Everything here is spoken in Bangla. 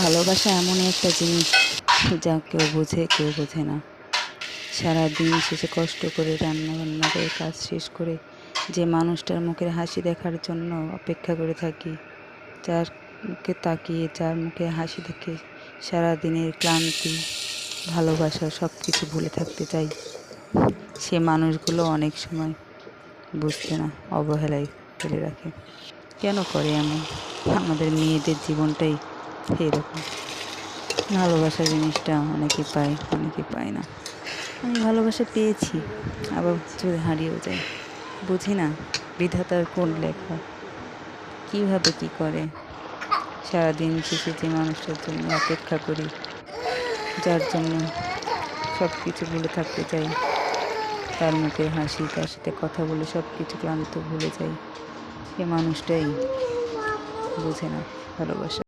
ভালোবাসা এমনই একটা জিনিস যা কেউ বোঝে কেউ বোঝে না। সারাদিন শেষে কষ্ট করে রান্না বান্না করে কাজ শেষ করে যে মানুষটার মুখের হাসি দেখার জন্য অপেক্ষা করে থাকি, যার মুখে তাকিয়ে যার মুখে হাসি দেখে সারাদিনের ক্লান্তি ভালোবাসা সব কিছু ভুলে থাকতে চাই, সে মানুষগুলো অনেক সময় বুঝতে না, অবহেলায় ফেলে রাখে। কেন করে এমন? আমাদের মেয়েদের জীবনটাই এরকম। ভালোবাসা জিনিসটা অনেকে পায়, অনেকে পায় না। আমি ভালোবাসা পেয়েছি, আবার যদি হারিয়েও যাই। বুঝি না বিধাতার কোন লেখা, কীভাবে কী করে। সারাদিন শেষে যে মানুষটার জন্য অপেক্ষা করি, যার জন্য সব কিছু ভুলে থাকতে চাই, তার মুখের হাসি, তার সাথে কথা বলে সব কিছু ক্লান্ত ভুলে যাই, সে মানুষটাই বোঝে না ভালোবাসা।